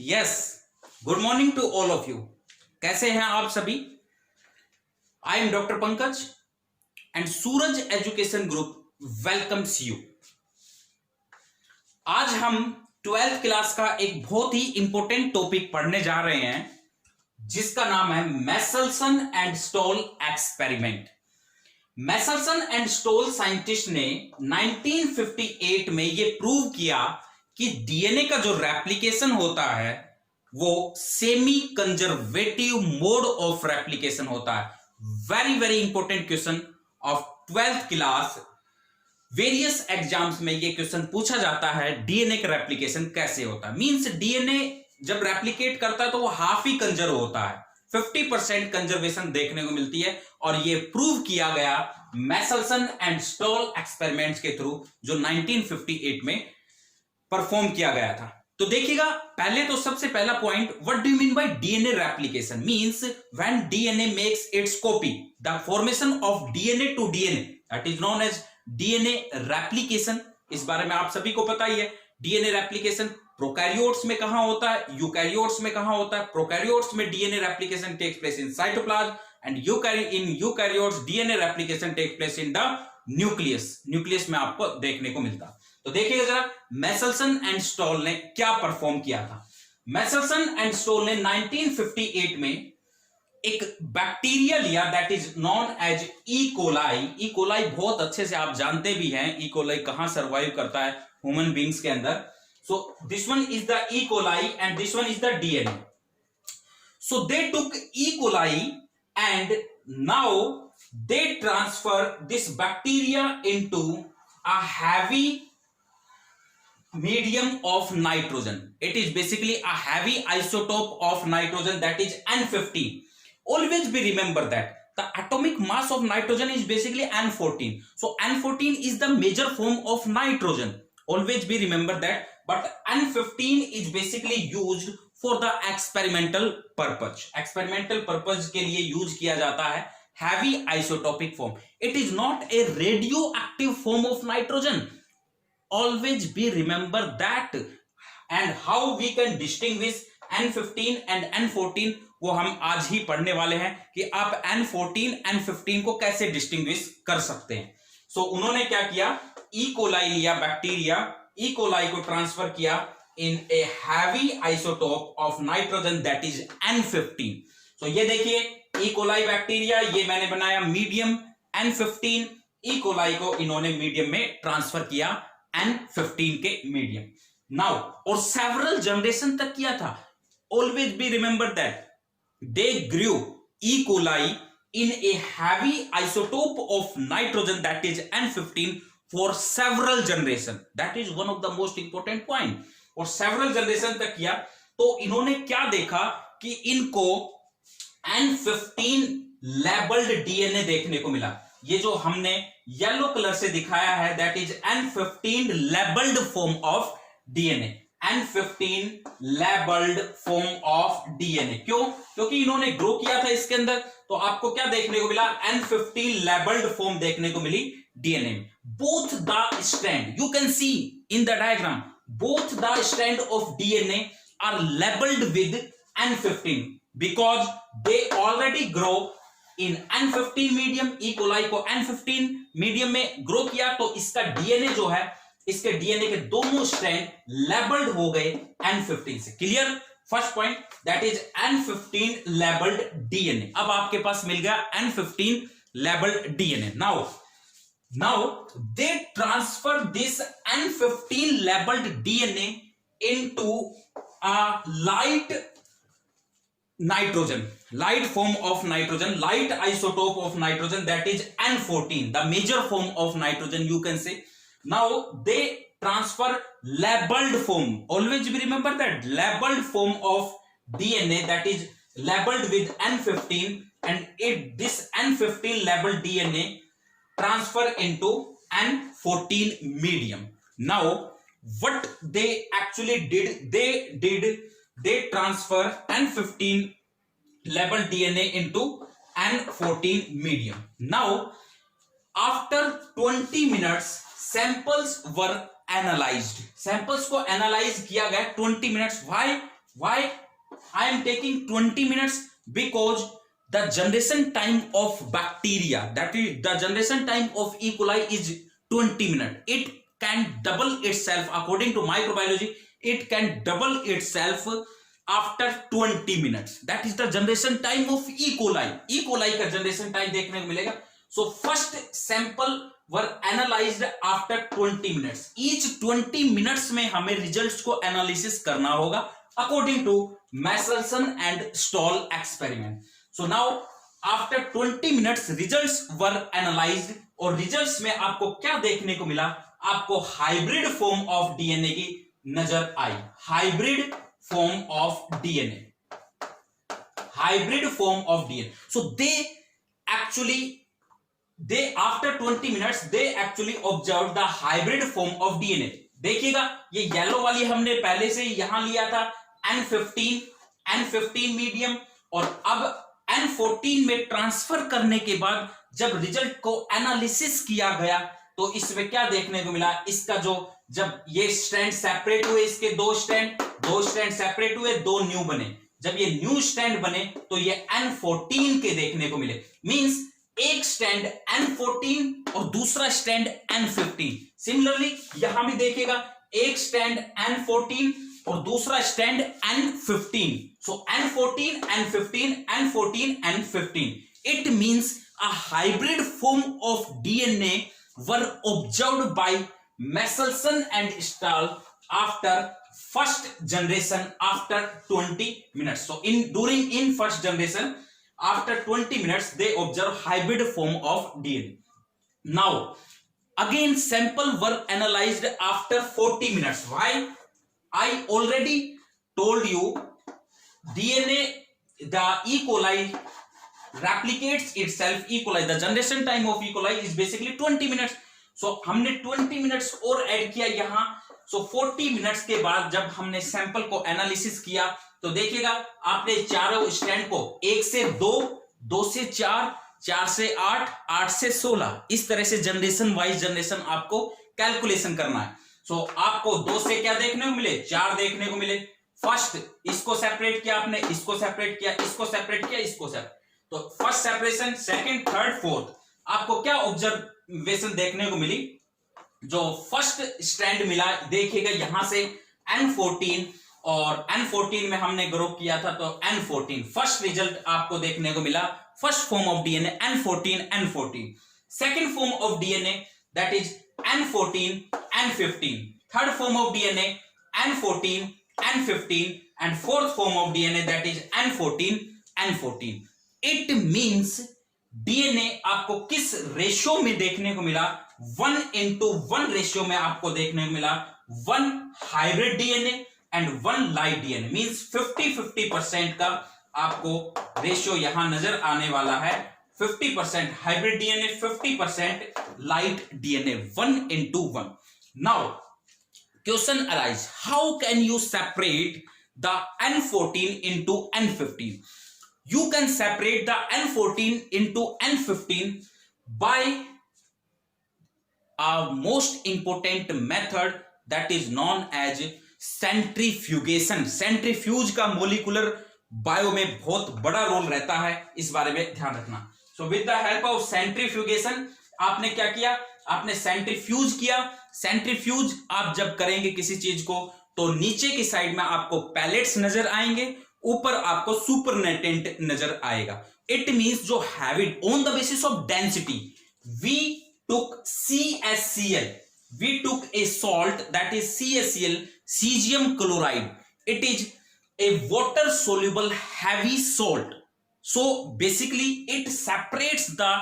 Yes, good morning to all of you. कैसे हैं आप सभी? I am doctor Pankaj and Suraj education group welcomes you. आज हम 12th क्लास का एक बहुत ही इंपॉर्टेंट टॉपिक पढ़ने जा रहे हैं जिसका नाम है Meselson and Stahl experiment. Meselson and Stahl scientist ने 1958 में यह प्रूव किया कि डीएनए का जो रेप्लिकेशन होता है वो semi conservative mode of replication होता है। Very very important question of 12th class. Various exams में ये क्वेश्चन पूछा जाता है, डीएनए का रेप्लिकेशन कैसे होता है। मींस डीएनए जब रेप्लिकेट करता है तो वो हाफ ही कंजर्व होता है, 50% कंजर्वेशन देखने को मिलती है। और ये प्रूव किया गया मैसलसन एंड स्टोल एक्सपेरिमेंट्स के थ्रू, जो 1958 में परफॉर्म किया गया था। तो देखिएगा, पहले तो सबसे पहला point, what do you mean by DNA replication? Means when DNA makes its copy, the formation of DNA to DNA, that is known as DNA replication. इस बारे में आप सभी को पता ही है। डीएनए रेप्लिकेशन प्रोकैरियोट्स में कहां होता है, यूकैरियोट्स में कहां होता है। प्रोकैरियोट्स में DNA replication takes place in cytoplasm and in eukaryotes DNA replication takes place in the nucleus. Nucleus में आपको देखने को मिलता। तो देखिएगा जरा, मैसलसन एंड स्टोल ने क्या परफॉर्म किया था। मैसलसन एंड स्टोल ने 1958 में एक बैक्टीरिया लिया, that is known as E coli. E coli बहुत अच्छे से आप जानते भी हैं, ई कोलाई कहां सर्वाइव करता है ह्यूमन बींग्स के अंदर। So this one is the E coli and this one is the DNA. So they took E coli and now they transfer this bacteria into a heavy medium of nitrogen. It is basically a heavy isotope of nitrogen, that is N15. Always be remember that the atomic mass of nitrogen is basically N14. So N14 is the major form of nitrogen. Always be remember that. But N15 is basically used for the experimental purpose. Experimental purpose के लिए use किया जाता है heavy isotopic form. It is not a radioactive form of nitrogen. Always be remember that. And how we can distinguish N15 and N14, वो हम आज ही पढ़ने वाले हैं कि आप N14 N15 को कैसे डिस्टिंग्विश कर सकते हैं। सो उन्होंने क्या किया, ई कोलाई लिया बैक्टीरिया, ई कोलाई को ट्रांसफर किया in a heavy isotope of nitrogen, that is N15। So ये देखिए, ई कोलाई बैक्टीरिया, ये मैंने बनाया मीडियम N15। ई कोलाई को इन्होंने मीडियम में ट्रांसफर किया, N15 के मीडियम। नाउ और सेवरल जनरेशन तक किया था। Always be remember that they grew E coli in a heavy isotope of nitrogen, that is N15 for several generation. That is one of the most important point. और several generation तक किया तो इन्होंने क्या देखा कि इनको N15 लेबल्ड डीएनए देखने को मिला। ये जो हमने येलो कलर से दिखाया है, that is N15 labelled form of DNA. N15 labelled form of DNA क्यों? क्योंकि इन्होंने ग्रो किया था इसके अंदर, तो आपको क्या देखने को मिला, N15 लेबल्ड फॉर्म देखने को मिली डीएनए में। Both the strand, you can see in the diagram, both the strand of DNA are labelled with N15 because they already grow in N15 medium. E coli को N15 medium में grow किया, तो इसका DNA जो है, इसके DNA के दोनों स्ट्रैंड लेबल्ड हो गए N15 से। Clear? First point, that is N15 labelled DNA. अब आपके पास मिल गया N15 labelled DNA. Now they transfer this N15 labelled DNA into a light nitrogen, light form of nitrogen, light isotope of nitrogen, that is N14, the major form of nitrogen, you can say. Now they transfer labeled form. Always remember that labeled form of DNA, that is labeled with N15, and this N15 labeled DNA transfer into N14 medium. Now what they actually did, they transfer N15 labeled DNA into N14 medium. Now after 20 minutes samples were analyzed. Samples को analyze किया गया 20 minutes. Why? Why I am taking 20 minutes? Because the generation time of bacteria, that is the generation time of E. coli, is 20 minutes. It can double itself according to microbiology. It can double itself after 20 minutes. That is the generation time of E. coli. E. coli का generation time देखने को मिलेगा. So first sample were analyzed after 20 minutes. Each 20 minutes में हमें results को analysis करना होगा according to Masselson and Stoll experiment. So now after 20 minutes results were analyzed और results में आपको क्या देखने को मिला? आपको hybrid form of DNA की नजर आई. Hybrid form of DNA. Hybrid form of DNA. So they after 20 minutes they actually observed the hybrid form of DNA. देखिएगा ये येलो वाली हमने पहले से यहां लिया था N15 मीडियम और अब N14 में ट्रांसफर करने के बाद जब रिजल्ट को एनालिसिस किया गया तो इसमें क्या देखने को मिला? इसका जो जब ये स्ट्रैंड सेपरेट हुए, इसके दो स्ट्रैंड सेपरेट हुए, दो न्यू बने. जब ये न्यू स्ट्रैंड बने तो ये N14 के देखने को मिले. मींस एक स्ट्रैंड N14 और दूसरा स्ट्रैंड N15. सिमिलरली यहां भी देखिएगा एक स्ट्रैंड N14 और दूसरा strand N15. So N14 N15 N14 N15. It means a hybrid form of DNA were observed by Masselson and Stahl after first generation after 20 minutes. So in first generation after 20 minutes they observe hybrid form of DNA. Now again sample were analyzed after 40 minutes. Why? I already told you DNA, the E. coli replicates itself. E. coli, the generation time of E. coli is basically 20 minutes. So हमने 20 minutes और add किया यहाँ. So 40 minutes के बाद जब हमने sample को analysis किया तो देखिएगा आपने चारों स्ट्रैंड को 1 से 2, 2 से 4, 4 से 8, 8 से 16 इस तरह से जनरेशन वाइज जनरेशन आपको कैलकुलेशन करना है. सो आपको 2 से क्या देखने को मिले? 4 देखने को मिले. फर्स्ट इसको सेपरेट किया आपने, इसको सेपरेट किया, इसको सेपरेट किया, इसको सेपरेट. तो first separation, second, third, fourth आपको क्या ऑब्जर्वेशन देखने को मिली? जो फर्स्ट स्ट्रैंड मिला देखिएगा यहां से N14 और N14 में हमने ग्रुप किया था तो N14 फर्स्ट रिजल्ट आपको देखने को मिला. First form of DNA N14. Second form of DNA that is N14 N15. Third form of DNA N14 N15 and fourth form of DNA that is N14. It means DNA आपको किस ratio में देखने को मिला? 1:1 ratio में आपको देखने को मिला. 1 hybrid DNA and 1 light DNA means 50-50% का आपको रेशियो यहां नजर आने वाला है. 50% hybrid DNA, 50% light DNA. 1:1. Now question arise, how can you separate the N14 into N15? You can separate the N14 into N15 by a most important method that is known as centrifugation. Centrifuge का molecular bio में बहुत बड़ा role रहता है, इस बारे में ध्यान रखना. So with the help of centrifugation आपने क्या किया? आपने सेंट्रीफ्यूज किया. सेंट्रीफ्यूज आप जब करेंगे किसी चीज को तो नीचे की साइड में आपको पैलेट्स नजर आएंगे, ऊपर आपको सुपरनेटेंट नजर आएगा. इट मींस जो हैविड on the basis of density we took CaCl, we took a salt that is CaCl, cesium chloride. It is a water soluble heavy salt. So basically it separates the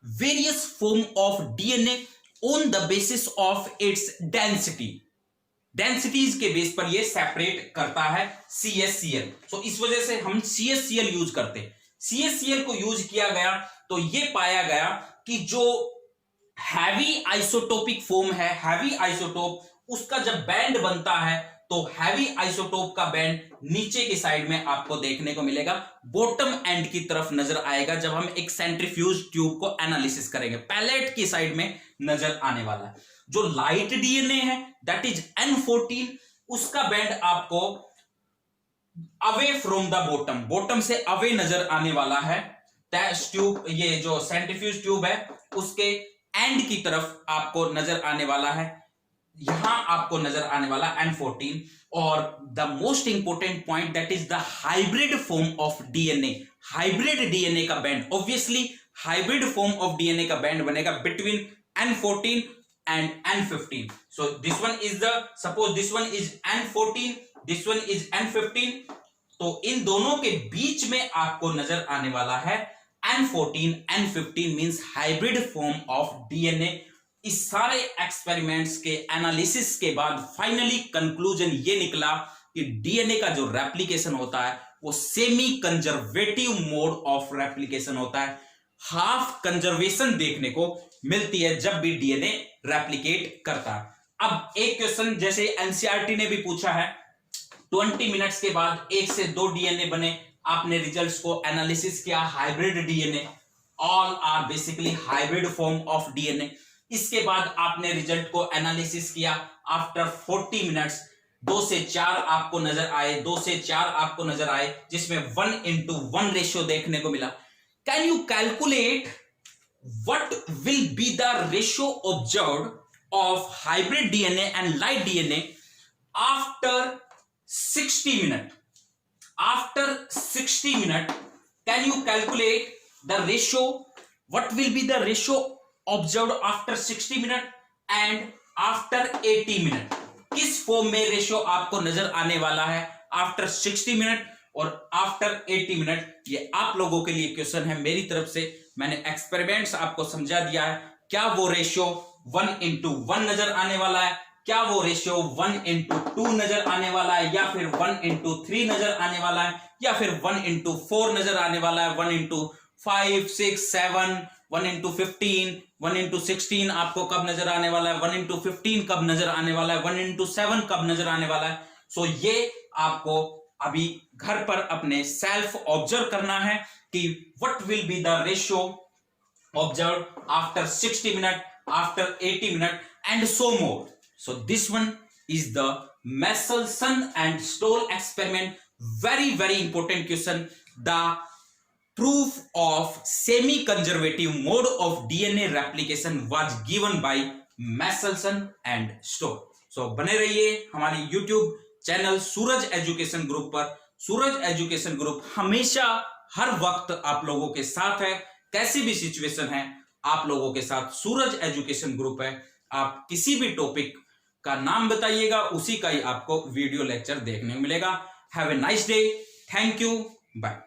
various form of DNA on the basis of its density. Densities के base पर ये separate करता है CaCl. सो इस वजह से हम CaCl use करते हैं. CaCl को यूज किया गया तो ये पाया गया कि जो हैवी आइसोटोपिक फॉर्म है, हैवी आइसोटोप, उसका जब बैंड बनता है तो हैवी आइसोटोप का बैंड नीचे की साइड में आपको देखने को मिलेगा, बॉटम एंड की तरफ नजर आएगा जब हम एक सेंट्रीफ्यूज ट्यूब को एनालिसिस करेंगे. पैलेट की साइड में नजर आने वाला है. जो लाइट डीएनए है दैट इज N14, उसका बैंड आपको away from the bottom, bottom से अवे नजर आने वाला है। ट्यूब, ये जो सेंट्रीफ्यूज ट्यूब है उसके एंड की तरफ आपको नजर आने वाला है, यहां आपको नजर आने वाला N14। और the most important point that is the hybrid form of DNA, hybrid DNA का band, obviously hybrid form of DNA का बैंड बनेगा between N14 and N15. So this one is the, suppose this one is N14, this one is N15, तो इन दोनों के बीच में आपको नजर आने वाला है N14, N15 means hybrid form of DNA. इस सारे एक्सपेरिमेंट्स के एनालिसिस के बाद फाइनली कंक्लूजन ये निकला कि डीएनए का जो रेप्लिकेशन होता है वो semi conservative mode of replication होता है। हाफ कंजर्वेशन देखने को मिलती है जब भी डीएनए रेप्लिकेट करता है। अब एक क्वेश्चन जैसे एनसीईआरटी ने भी पूछा है, 20 मिनट्स के बाद 1 से 2 डीएनए बने, आपने रिजल्ट्स को एनालिसिस किया, hybrid DNA, all are basically hybrid form of DNA. इसके बाद आपने रिजल्ट को एनालिसिस किया, आफ्टर 40 मिनट्स 2 से 4 आपको नजर आए, 2 से 4 आपको नजर आए, जिसमें 1:1 रेशियो देखने को मिला। Can you calculate what will be the ratio observed of hybrid DNA and light DNA after 60 minutes? After 60 minutes, can you calculate the ratio? What will be the ratio observed after 60 minutes and after 80 minutes? किस form में ratio आपको नजर आने वाला है after 60 minute और after 80 minute? ये आप लोगों के लिए क्वेश्चन है मेरी तरफ से, मैंने एक्सपेरिमेंट्स आपको समझा दिया है। क्या वो रेशियो 1:1 नजर आने वाला है, क्या वो रेशियो 1:2 नजर आने वाला है, या फिर 1:3 नजर आने वाला है, या फिर 1:4 नजर आने वाला है, 1:5, 6, 7, 1:15, 1:16 आपको कब नजर आने वाला है, 1:15 कब नजर आने वाला है, 1:7 कब नजर आने वाला है। सो ये आपको अभी घर पर अपने सेल्फ ऑब्जर्व करना है कि what will be the ratio observe after 60 minute, after 80 minute and so more. So this one is the Michelson and Stoll experiment. Very important question. The proof of semi-conservative mode of DNA replication was given by Michelson and Stoll. So बने रहिए हमारी YouTube channel सूरज education group पर। सूरज education group हमेशा हर वक्त आप लोगों के साथ है, कैसी भी सिचुएशन है आप लोगों के साथ सूरज एजुकेशन ग्रुप है। आप किसी भी टॉपिक का नाम बताइएगा, उसी का ही आपको वीडियो लेक्चर देखने को मिलेगा। Have a nice day, thank you, bye.